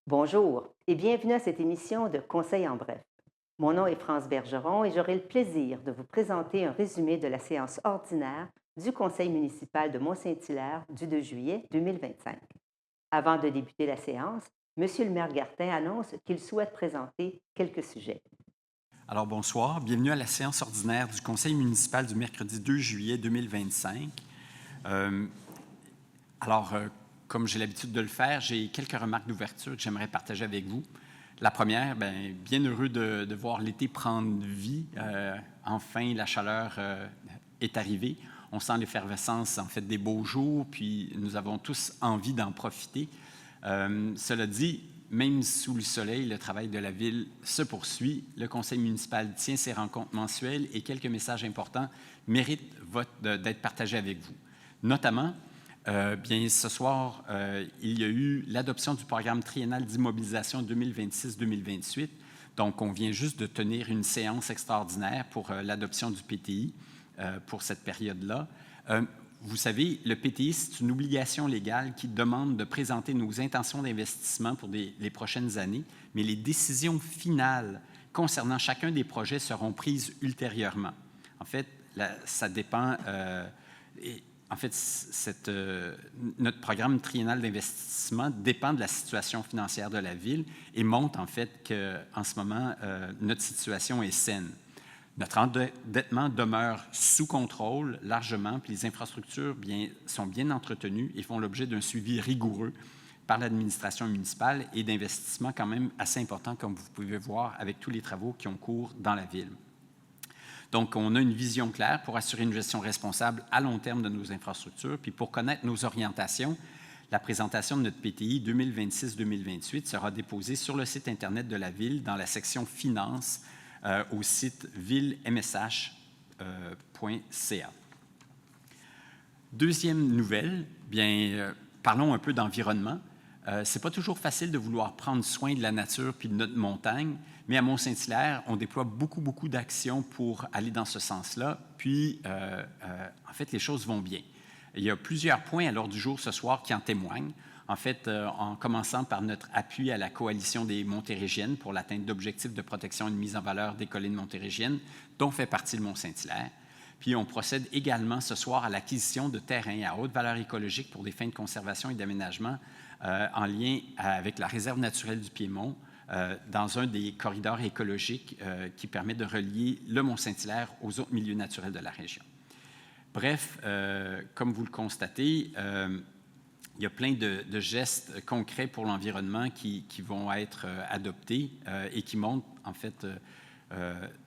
Bonjour et bienvenue à cette émission de Conseil en bref. Mon nom est France Bergeron et j'aurai le plaisir de vous présenter un résumé de la séance ordinaire du Conseil municipal de Mont-Saint-Hilaire du 2 juillet 2025. Avant de débuter la séance, M. le maire Gartin annonce qu'il souhaite présenter quelques sujets. Alors bonsoir, bienvenue à la séance ordinaire du Conseil municipal du mercredi 2 juillet 2025. Euh, alors, comme j'ai l'habitude de le faire, j'ai quelques remarques d'ouverture que j'aimerais partager avec vous. La première, bien heureux de voir l'été prendre vie. Enfin, la chaleur est arrivée. On sent l'effervescence en fait des beaux jours, puis nous avons tous envie d'en profiter. Cela dit, même sous le soleil, le travail de la Ville se poursuit. Le Conseil municipal tient ses rencontres mensuelles et quelques messages importants méritent d'être partagés avec vous. Notamment, ce soir, il y a eu l'adoption du programme triennal d'immobilisation 2026-2028. Donc, on vient juste de tenir une séance extraordinaire pour l'adoption du PTI pour cette période-là. Vous savez, le PTI, c'est une obligation légale qui demande de présenter nos intentions d'investissement pour les prochaines années, mais les décisions finales concernant chacun des projets seront prises ultérieurement. En fait, ça dépend. Notre programme triennal d'investissement dépend de la situation financière de la Ville et montre en fait qu'en ce moment, notre situation est saine. Notre endettement demeure sous contrôle largement, puis les infrastructures sont bien entretenues et font l'objet d'un suivi rigoureux par l'administration municipale et d'investissements quand même assez importants, comme vous pouvez voir, avec tous les travaux qui ont cours dans la Ville. Donc, on a une vision claire pour assurer une gestion responsable à long terme de nos infrastructures, puis pour connaître nos orientations, la présentation de notre PTI 2026-2028 sera déposée sur le site Internet de la Ville dans la section Finances au site villemsh.ca. Deuxième nouvelle, parlons un peu d'environnement. Ce n'est pas toujours facile de vouloir prendre soin de la nature puis de notre montagne, mais à Mont-Saint-Hilaire, on déploie beaucoup d'actions pour aller dans ce sens-là. Puis, en fait, les choses vont bien. Il y a plusieurs points à l'ordre du jour ce soir qui en témoignent. En fait, en commençant par notre appui à la Coalition des Montérégiennes pour l'atteinte d'objectifs de protection et de mise en valeur des collines montérégiennes, dont fait partie le Mont-Saint-Hilaire. Puis, on procède également ce soir à l'acquisition de terrains à haute valeur écologique pour des fins de conservation et d'aménagement en lien avec la réserve naturelle du Piémont, dans un des corridors écologiques qui permet de relier le Mont-Saint-Hilaire aux autres milieux naturels de la région. Bref, comme vous le constatez, il y a plein de gestes concrets pour l'environnement qui vont être adoptés et qui montrent en fait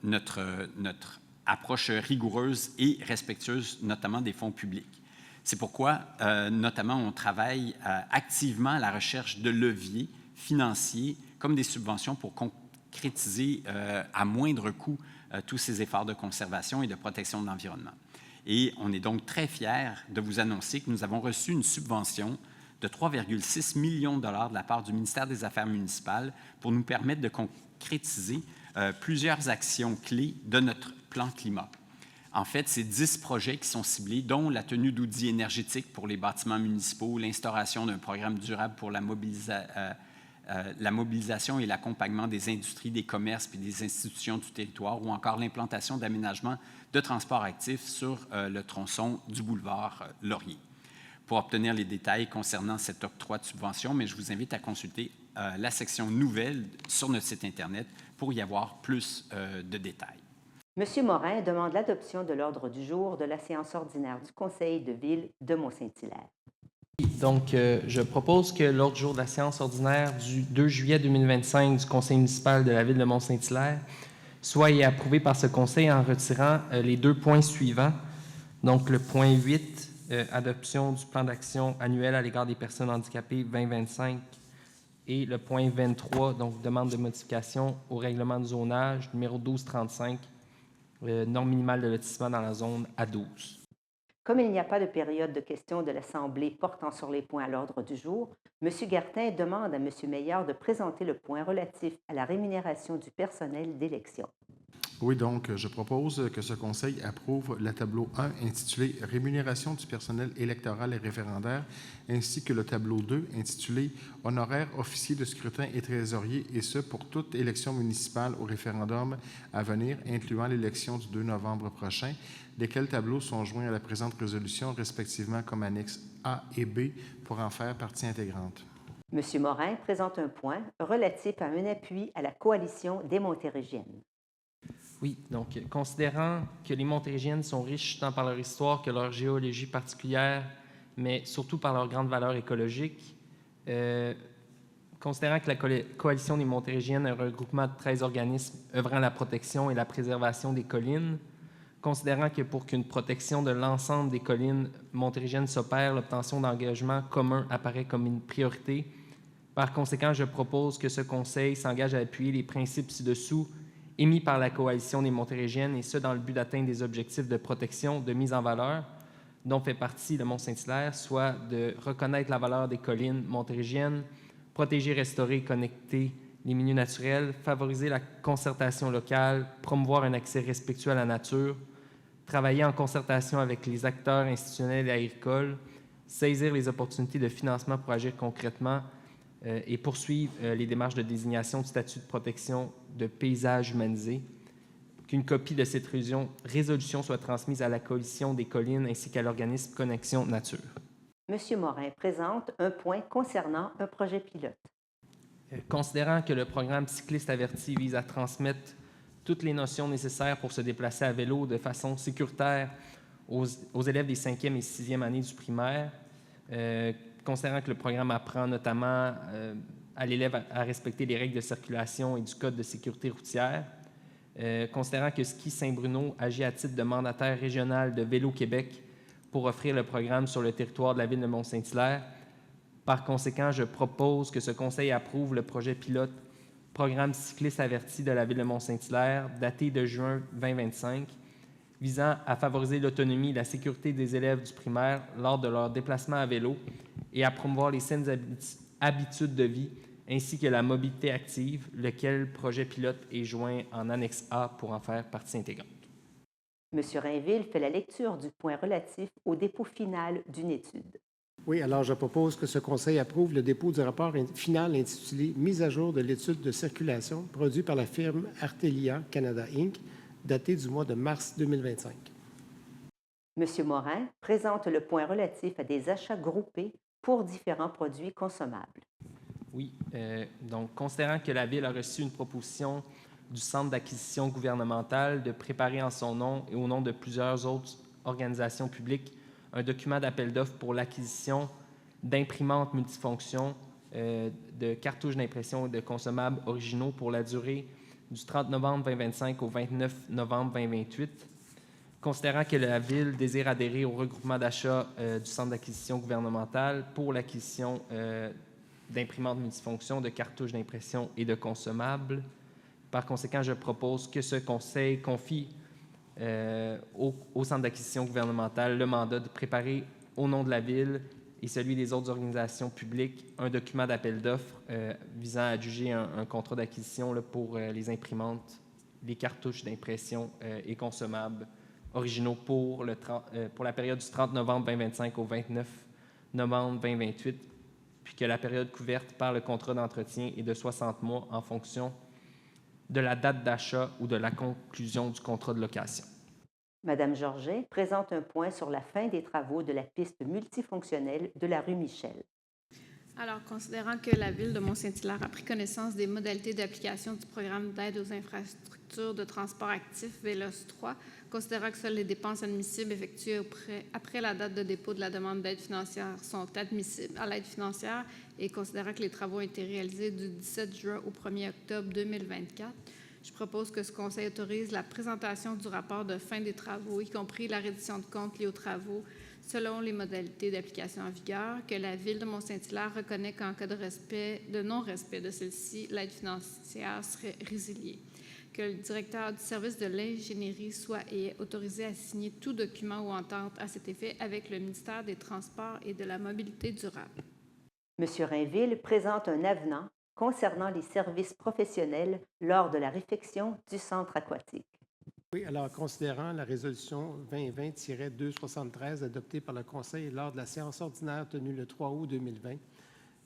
notre approche rigoureuse et respectueuse, notamment des fonds publics. C'est pourquoi, notamment, on travaille activement à la recherche de leviers financiers comme des subventions pour concrétiser à moindre coût tous ces efforts de conservation et de protection de l'environnement. Et on est donc très fiers de vous annoncer que nous avons reçu une subvention de 3,6 millions de dollars de la part du ministère des Affaires municipales pour nous permettre de concrétiser plusieurs actions clés de notre plan climat. En fait, c'est 10 projets qui sont ciblés, dont la tenue d'audits énergétiques pour les bâtiments municipaux, l'instauration d'un programme durable pour la mobilisation et l'accompagnement des industries, des commerces et des institutions du territoire, ou encore l'implantation d'aménagements de transport actif sur le tronçon du boulevard Laurier. Pour obtenir les détails concernant cet octroi de subvention, mais je vous invite à consulter la section nouvelles sur notre site Internet pour y avoir plus de détails. M. Morin demande l'adoption de l'ordre du jour de la séance ordinaire du Conseil de ville de Mont-Saint-Hilaire. Donc, je propose que l'ordre du jour de la séance ordinaire du 2 juillet 2025 du Conseil municipal de la ville de Mont-Saint-Hilaire soit approuvé par ce conseil en retirant les 2 points suivants. Donc, le point 8, adoption du plan d'action annuel à l'égard des personnes handicapées 2025, et le point 23, donc demande de modification au règlement de zonage numéro 1235, norme minimale de lotissement dans la zone A12. Comme il n'y a pas de période de questions de l'Assemblée portant sur les points à l'ordre du jour, M. Gartin demande à M. Meillard de présenter le point relatif à la rémunération du personnel d'élection. Oui, donc, je propose que ce Conseil approuve le tableau 1 intitulé « Rémunération du personnel électoral et référendaire » ainsi que le tableau 2 intitulé « Honoraires, officiers de scrutin et trésoriers » et ce, pour toute élection municipale au référendum à venir, incluant l'élection du 2 novembre prochain, lesquels tableaux sont joints à la présente résolution, respectivement comme annexe A et B, pour en faire partie intégrante. M. Morin présente un point relatif à un appui à la coalition des Montérégiennes. Oui, donc, considérant que les Montérégiennes sont riches tant par leur histoire que leur géologie particulière, mais surtout par leur grande valeur écologique, considérant que la coalition des Montérégiennes est un regroupement de 13 organismes œuvrant à la protection et la préservation des collines, considérant que pour qu'une protection de l'ensemble des collines montérégiennes s'opère, l'obtention d'engagements communs apparaît comme une priorité. Par conséquent, je propose que ce Conseil s'engage à appuyer les principes ci-dessous émis par la Coalition des Montérégiennes, et ce, dans le but d'atteindre des objectifs de protection, de mise en valeur, dont fait partie le Mont-Saint-Hilaire, soit de reconnaître la valeur des collines montérégiennes, protéger, restaurer, connecter les milieux naturels, favoriser la concertation locale, promouvoir un accès respectueux à la nature, travailler en concertation avec les acteurs institutionnels et agricoles, saisir les opportunités de financement pour agir concrètement, et poursuivre les démarches de désignation du statut de protection de paysage humanisé, qu'une copie de cette résolution soit transmise à la Coalition des collines ainsi qu'à l'organisme Connexion Nature. M. Morin présente un point concernant un projet pilote. Considérant que le programme Cycliste averti vise à transmettre toutes les notions nécessaires pour se déplacer à vélo de façon sécuritaire aux élèves des 5e et 6e années du primaire, considérant que le programme apprend notamment à l'élève à respecter les règles de circulation et du Code de sécurité routière, considérant que Ski Saint-Bruno agit à titre de mandataire régional de Vélo Québec pour offrir le programme sur le territoire de la ville de Mont-Saint-Hilaire. Par conséquent, je propose que ce Conseil approuve le projet pilote Programme cycliste averti de la ville de Mont-Saint-Hilaire, daté de juin 2025, visant à favoriser l'autonomie et la sécurité des élèves du primaire lors de leur déplacement à vélo et à promouvoir les saines habitudes de vie ainsi que la mobilité active, lequel projet pilote est joint en annexe A pour en faire partie intégrante. M. Rainville fait la lecture du point relatif au dépôt final d'une étude. Oui, alors je propose que ce Conseil approuve le dépôt du rapport final intitulé « Mise à jour de l'étude de circulation » produit par la firme Artelia Canada Inc., daté du mois de mars 2025. M. Morin présente le point relatif à des achats groupés pour différents produits consommables. Oui, donc considérant que la Ville a reçu une proposition du Centre d'acquisition gouvernementale de préparer en son nom et au nom de plusieurs autres organisations publiques un document d'appel d'offres pour l'acquisition d'imprimantes multifonctions, de cartouches d'impression et de consommables originaux pour la durée du 30 novembre 2025 au 29 novembre 2028. Considérant que la Ville désire adhérer au regroupement d'achat du Centre d'acquisition gouvernementale pour l'acquisition d'imprimantes multifonctions, de cartouches d'impression et de consommables, par conséquent, je propose que ce Conseil confie au Centre d'acquisition gouvernementale le mandat de préparer au nom de la Ville et celui des autres organisations publiques un document d'appel d'offres visant à adjuger un contrat d'acquisition pour les imprimantes, les cartouches d'impression et consommables originaux pour la période du 30 novembre 2025 au 29 novembre 2028, puis que la période couverte par le contrat d'entretien est de 60 mois en fonction de la date d'achat ou de la conclusion du contrat de location. Mme Georget présente un point sur la fin des travaux de la piste multifonctionnelle de la rue Michel. Alors, considérant que la Ville de Mont-Saint-Hilaire a pris connaissance des modalités d'application du programme d'aide aux infrastructures de transport actif VELOS 3, considérant que seules les dépenses admissibles effectuées après la date de dépôt de la demande d'aide financière sont admissibles à l'aide financière et considérant que les travaux ont été réalisés du 17 juin au 1er octobre 2024, je propose que ce Conseil autorise la présentation du rapport de fin des travaux, y compris la reddition de comptes liés aux travaux, selon les modalités d'application en vigueur, que la Ville de Mont-Saint-Hilaire reconnaît qu'en cas de non-respect de celle-ci, l'aide financière serait résiliée, que le directeur du service de l'ingénierie soit et est autorisé à signer tout document ou entente à cet effet avec le ministère des Transports et de la Mobilité durable. M. Rainville présente un avenant concernant les services professionnels lors de la réfection du centre aquatique. Oui, alors considérant la résolution 2020-273 adoptée par le Conseil lors de la séance ordinaire tenue le 3 août 2020,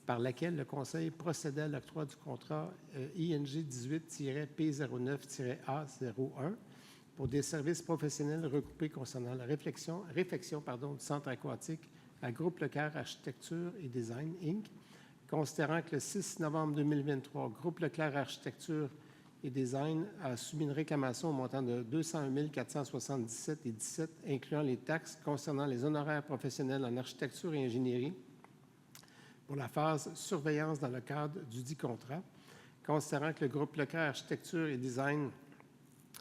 par laquelle le Conseil procédait à l'octroi du contrat ING 18-P09-A01 pour des services professionnels regroupés concernant la réfection du centre aquatique à Groupe Leclerc Architecture et Design, Inc., considérant que le 6 novembre 2023, Groupe Leclerc Architecture et Design a soumis une réclamation au montant de 201 477,17 incluant les taxes concernant les honoraires professionnels en architecture et ingénierie pour la phase surveillance dans le cadre du dit contrat, considérant que le groupe Leclerc Architecture et Design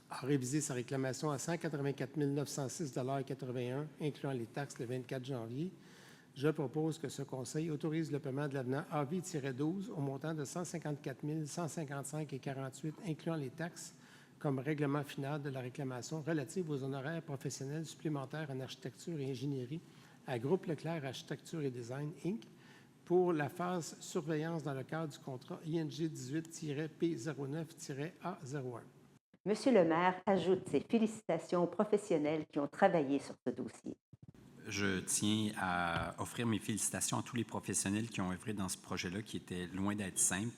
a révisé sa réclamation à 184 906,81 incluant les taxes le 24 janvier, je propose que ce Conseil autorise le paiement de l'avenant AV-12 au montant de 154 155,48 incluant les taxes comme règlement final de la réclamation relative aux honoraires professionnels supplémentaires en architecture et ingénierie à Groupe Leclerc Architecture et Design, Inc., pour la phase surveillance dans le cadre du contrat ING 18-P09-A01. Monsieur le maire ajoute ses félicitations aux professionnels qui ont travaillé sur ce dossier. Je tiens à offrir mes félicitations à tous les professionnels qui ont œuvré dans ce projet-là, qui était loin d'être simple,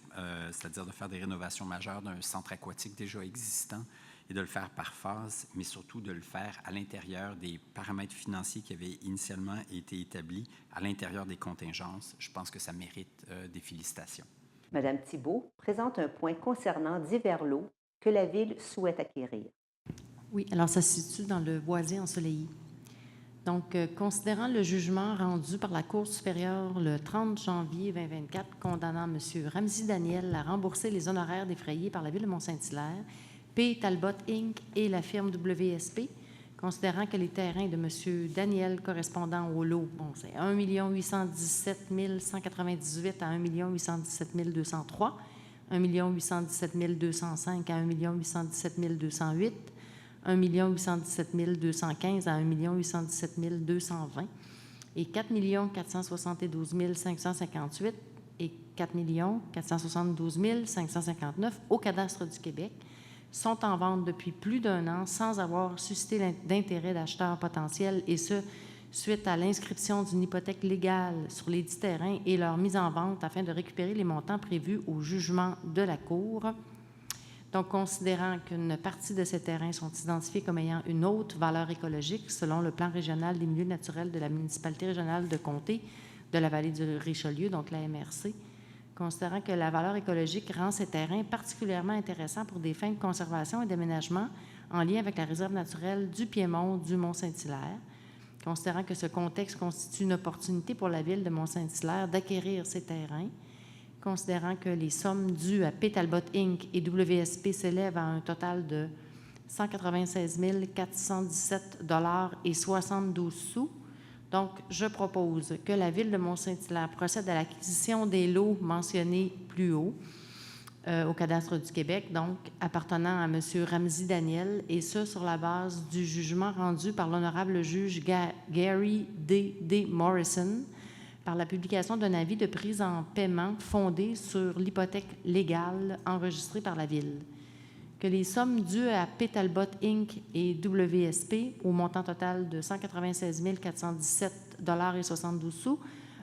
c'est-à-dire de faire des rénovations majeures d'un centre aquatique déjà existant et de le faire par phase, mais surtout de le faire à l'intérieur des paramètres financiers qui avaient initialement été établis, à l'intérieur des contingences. Je pense que ça mérite des félicitations. Madame Thibault présente un point concernant divers lots que la Ville souhaite acquérir. Oui, alors ça se situe dans le boisé ensoleillé. Donc, considérant le jugement rendu par la Cour supérieure le 30 janvier 2024 condamnant M. Ramzi Daniel à rembourser les honoraires défrayés par la Ville de Mont-Saint-Hilaire, P. Talbot Inc. et la firme WSP, considérant que les terrains de M. Daniel correspondant au lot, c'est 1 817 198 à 1 817 203, 1 817 205 à 1 817 208, 1 817 215 à 1 817 220 et 4 472 558 et 4 472 559 au cadastre du Québec sont en vente depuis plus d'un an sans avoir suscité d'intérêt d'acheteurs potentiels et ce, suite à l'inscription d'une hypothèque légale sur les dits terrains et leur mise en vente afin de récupérer les montants prévus au jugement de la Cour. Donc, considérant qu'une partie de ces terrains sont identifiés comme ayant une haute valeur écologique selon le plan régional des milieux naturels de la municipalité régionale de Comté de la vallée du Richelieu, donc la MRC, considérant que la valeur écologique rend ces terrains particulièrement intéressants pour des fins de conservation et d'aménagement en lien avec la réserve naturelle du Piémont du Mont-Saint-Hilaire, considérant que ce contexte constitue une opportunité pour la Ville de Mont-Saint-Hilaire d'acquérir ces terrains, considérant que les sommes dues à P. Talbot Inc. et WSP s'élèvent à un total de 196 417,72 $. Donc, je propose que la Ville de Mont-Saint-Hilaire procède à l'acquisition des lots mentionnés plus haut au cadastre du Québec, donc appartenant à M. Ramzi Daniel, et ce, sur la base du jugement rendu par l'honorable juge Gary D. Morrison, par la publication d'un avis de prise en paiement fondé sur l'hypothèque légale enregistrée par la Ville, que les sommes dues à P. Talbot Inc. et WSP, au montant total de 196 417,72 $,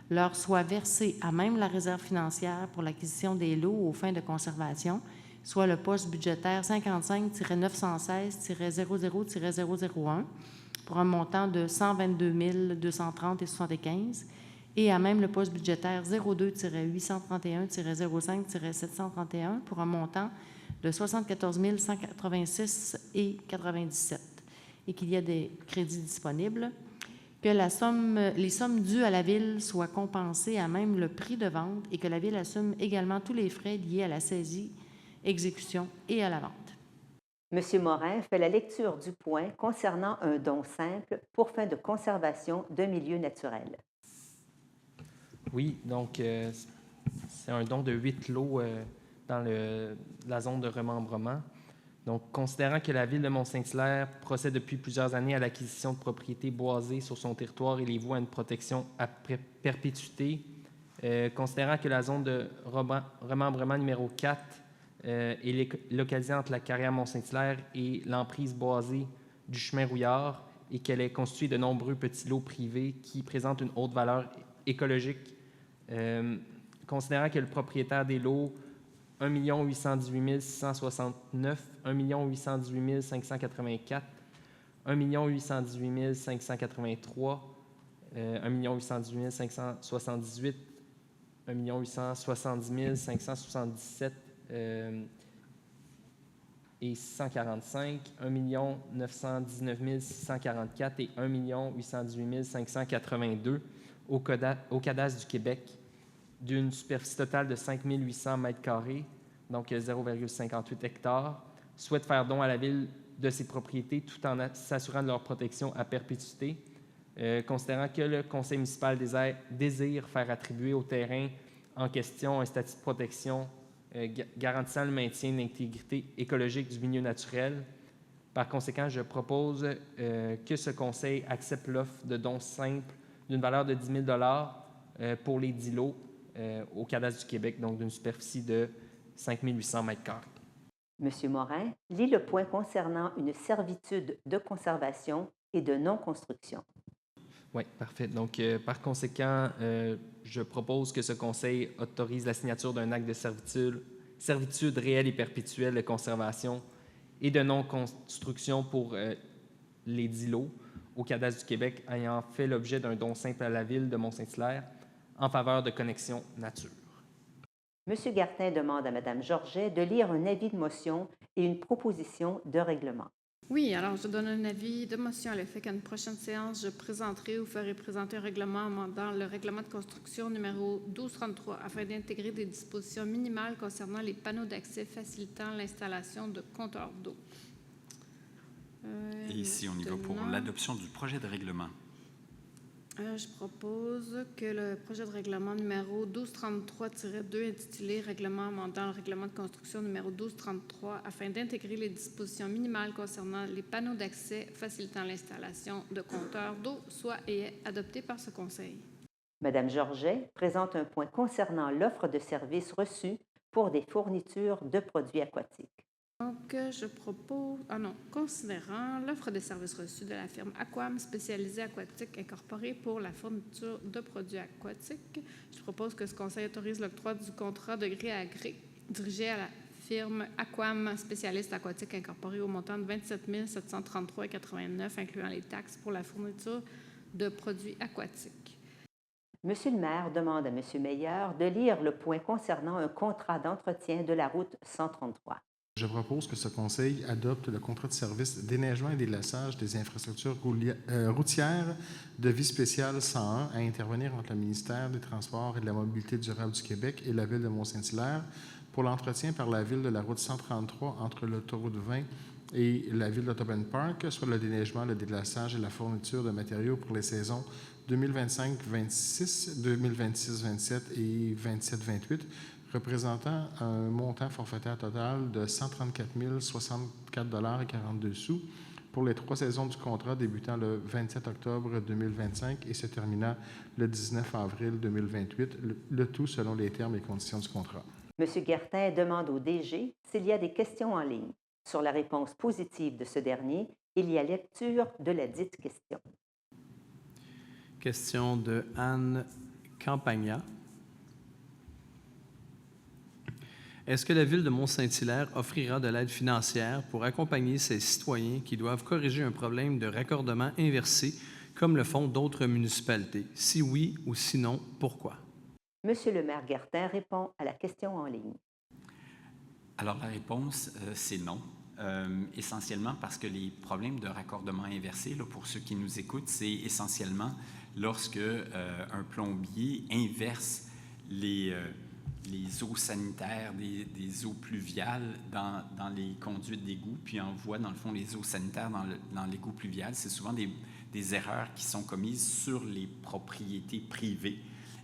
leur soient versées à même la réserve financière pour l'acquisition des lots aux fins de conservation, soit le poste budgétaire 55-916-00-001, pour un montant de 122 230,75 $, et à même le poste budgétaire 02-831-05-731 pour un montant de 74 186,97 $, et qu'il y a des crédits disponibles, que les sommes dues à la Ville soient compensées à même le prix de vente et que la Ville assume également tous les frais liés à la saisie, exécution et à la vente. M. Morin fait la lecture du point concernant un don simple pour fin de conservation d'un milieu naturel. Oui, donc c'est un don de 8 lots dans la zone de remembrement. Donc, considérant que la Ville de Mont-Saint-Hilaire procède depuis plusieurs années à l'acquisition de propriétés boisées sur son territoire et les voue à une protection à perpétuité Considérant que la zone de remembrement numéro 4 est localisée entre la carrière Mont-Saint-Hilaire et l'emprise boisée du chemin Rouillard et qu'elle est constituée de nombreux petits lots privés qui présentent une haute valeur écologique. Considérant que le propriétaire des lots 1 818 669, 1 818 584, 1 818 583, 1 818 578, 1 870 577 et 645, 1 919 644 et 1 818 582 au cadastre du Québec, d'une superficie totale de 5 800 m², donc 0,58 hectares, souhaitent faire don à la Ville de ces propriétés tout en s'assurant de leur protection à perpétuité. Considérant que le conseil municipal désire faire attribuer au terrain en question un statut de protection garantissant le maintien de l'intégrité écologique du milieu naturel. Par conséquent, je propose que ce conseil accepte l'offre de don simple d'une valeur de 10 000 pour les 10 lots au cadastre du Québec, donc d'une superficie de 5 800 m². Monsieur Morin, lis le point concernant une servitude de conservation et de non-construction. Oui, parfait. Donc, par conséquent, je propose que ce conseil autorise la signature d'un acte de servitude réelle et perpétuelle de conservation et de non-construction pour les 10 lots au cadastre du Québec ayant fait l'objet d'un don simple à la Ville de Mont-Saint-Hilaire en faveur de connexion nature. Monsieur Gartin demande à Madame Georget de lire un avis de motion et une proposition de règlement. Oui, alors je donne un avis de motion à l'effet qu'à une prochaine séance, je présenterai ou ferai présenter un règlement amendant le règlement de construction numéro 1233 afin d'intégrer des dispositions minimales concernant les panneaux d'accès facilitant l'installation de compteurs d'eau. Et ici, on y va pour l'adoption du projet de règlement. Je propose que le projet de règlement numéro 1233-2 intitulé « Règlement amendant le règlement de construction numéro 1233 afin d'intégrer les dispositions minimales concernant les panneaux d'accès facilitant l'installation de compteurs d'eau » soit et est adopté par ce Conseil. Madame Georget présente un point concernant l'offre de services reçus pour des fournitures de produits aquatiques. Donc, je propose, considérant l'offre de services reçus de la firme Aquam spécialisée aquatique incorporée pour la fourniture de produits aquatiques, je propose que ce Conseil autorise l'octroi du contrat de gré à gré dirigé à la firme Aquam spécialiste aquatique incorporée au montant de 27 733,89 incluant les taxes pour la fourniture de produits aquatiques. Monsieur le maire demande à Monsieur Meilleur de lire le point concernant un contrat d'entretien de la route 133. Je propose que ce conseil adopte le contrat de service déneigement et délassage des infrastructures routières de vie spéciale 101 à intervenir entre le ministère des Transports et de la Mobilité durable du Québec et la Ville de Mont-Saint-Hilaire pour l'entretien par la Ville de la route 133 entre l'autoroute 20 et la Ville d'Audubon Park, soit le déneigement, le délassage et la fourniture de matériaux pour les saisons 2025-26, 2026-27 et 27-28, représentant un montant forfaitaire total de 134 064,42 $ pour les 3 saisons du contrat débutant le 27 octobre 2025 et se terminant le 19 avril 2028, le tout selon les termes et conditions du contrat. Monsieur Guertin demande au DG s'il y a des questions en ligne. Sur la réponse positive de ce dernier, il y a lecture de la dite question. Question de Anne Campagna. Est-ce que la Ville de Mont-Saint-Hilaire offrira de l'aide financière pour accompagner ses citoyens qui doivent corriger un problème de raccordement inversé, comme le font d'autres municipalités? Si oui ou sinon, pourquoi? Monsieur le maire Guertin répond à la question en ligne. Alors, la réponse, c'est non. Essentiellement parce que les problèmes de raccordement inversé, là, pour ceux qui nous écoutent, c'est essentiellement lorsque un plombier inverse les eaux sanitaires des eaux pluviales dans les conduites d'égout, puis envoie, dans le fond, les eaux sanitaires dans l'égout pluvial. C'est souvent des erreurs qui sont commises sur les propriétés privées.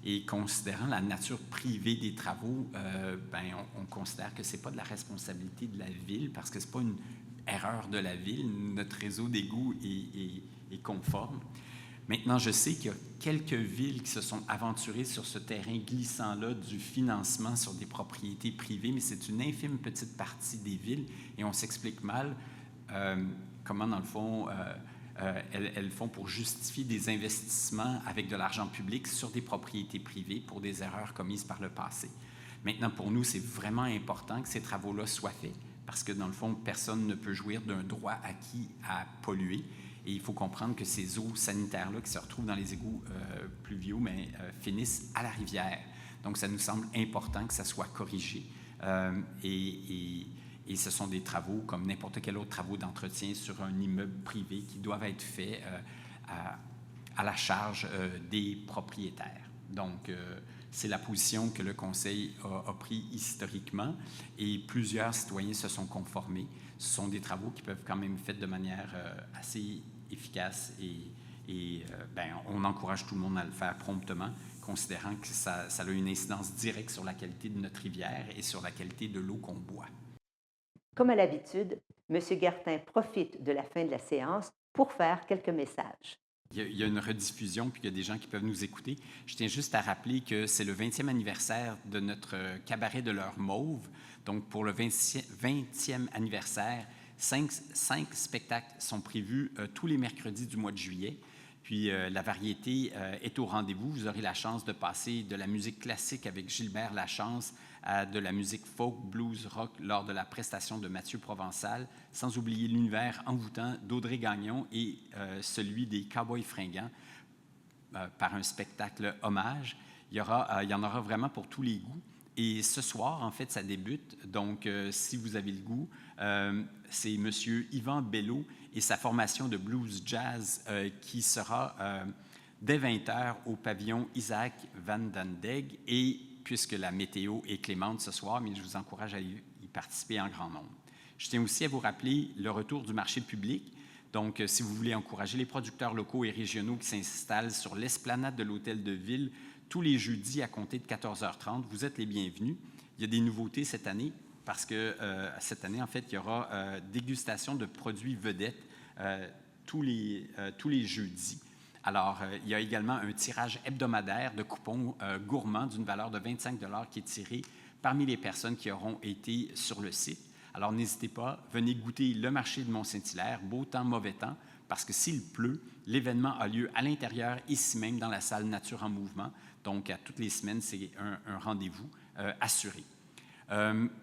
Et considérant la nature privée des travaux, on considère que ce n'est pas de la responsabilité de la Ville parce que ce n'est pas une erreur de la Ville. Notre réseau d'égouts est conforme. Maintenant, je sais qu'il y a quelques villes qui se sont aventurées sur ce terrain glissant-là du financement sur des propriétés privées, mais c'est une infime petite partie des villes et on s'explique mal comment, dans le fond, elles font pour justifier des investissements avec de l'argent public sur des propriétés privées pour des erreurs commises par le passé. Maintenant, pour nous, c'est vraiment important que ces travaux-là soient faits parce que, dans le fond, personne ne peut jouir d'un droit acquis à polluer. Et il faut comprendre que ces eaux sanitaires-là qui se retrouvent dans les égouts pluviaux finissent à la rivière. Donc, ça nous semble important que ça soit corrigé. Et ce sont des travaux comme n'importe quel autre travaux d'entretien sur un immeuble privé qui doivent être faits à la charge des propriétaires. Donc, c'est la position que le Conseil a pris historiquement et plusieurs citoyens se sont conformés. Ce sont des travaux qui peuvent quand même être faits de manière assez efficace et on encourage tout le monde à le faire promptement, considérant que ça a une incidence directe sur la qualité de notre rivière et sur la qualité de l'eau qu'on boit. Comme à l'habitude, M. Gartin profite de la fin de la séance pour faire quelques messages. Il y a une rediffusion, puis il y a des gens qui peuvent nous écouter. Je tiens juste à rappeler que c'est le 20e anniversaire de notre cabaret de l'heure mauve. Donc, pour le 20e anniversaire, 5 spectacles sont prévus tous les mercredis du mois de juillet. Puis, la variété est au rendez-vous. Vous aurez la chance de passer de la musique classique avec Gilbert Lachance à de la musique folk, blues, rock lors de la prestation de Mathieu Provençal, sans oublier l'univers envoûtant d'Audrey Gagnon et celui des Cowboys fringants par un spectacle hommage. Il y en aura vraiment pour tous les goûts. Et ce soir, en fait, ça débute. Donc, si vous avez le goût, c'est M. Yvan Bello et sa formation de blues jazz qui sera dès 20h au pavillon Isaac Van Den Deg. Et puisque la météo est clémente ce soir, mais je vous encourage à y participer en grand nombre. Je tiens aussi à vous rappeler le retour du marché public. Donc, si vous voulez encourager les producteurs locaux et régionaux qui s'installent sur l'esplanade de l'Hôtel de Ville tous les jeudis à compter de 14h30, vous êtes les bienvenus. Il y a des nouveautés cette année parce que cette année, en fait, il y aura dégustation de produits vedettes tous les jeudis. Alors, il y a également un tirage hebdomadaire de coupons gourmands d'une valeur de 25 $ qui est tiré parmi les personnes qui auront été sur le site. Alors, n'hésitez pas, venez goûter le marché de Mont-Saint-Hilaire, beau temps, mauvais temps, parce que s'il pleut, l'événement a lieu à l'intérieur, ici même, dans la salle Nature en mouvement. Donc, à toutes les semaines, c'est un rendez-vous assuré.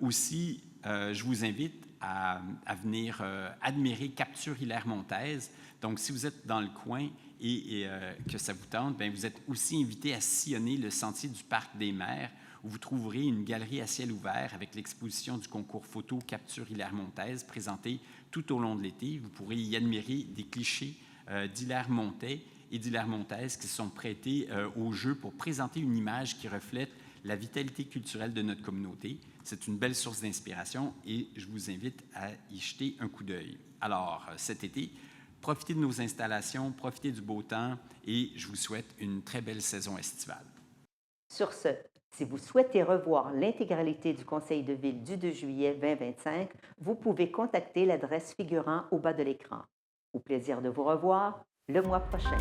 Aussi, je vous invite à venir admirer Capture Hilaire-Montaise. Donc, si vous êtes dans le coin et que ça vous tente, bien, vous êtes aussi invité à sillonner le sentier du Parc des Mers, où vous trouverez une galerie à ciel ouvert avec l'exposition du concours photo Capture Hilaire-Montaise présentée tout au long de l'été. Vous pourrez y admirer des clichés d'Hilaire-Montais et d'Hilaire-Montaise qui sont prêtés au jeu pour présenter une image qui reflète la vitalité culturelle de notre communauté. C'est une belle source d'inspiration et je vous invite à y jeter un coup d'œil. Alors, cet été, profitez de nos installations, profitez du beau temps et je vous souhaite une très belle saison estivale. Sur ce, si vous souhaitez revoir l'intégralité du Conseil de ville du 2 juillet 2025, vous pouvez contacter l'adresse figurant au bas de l'écran. Au plaisir de vous revoir le mois prochain.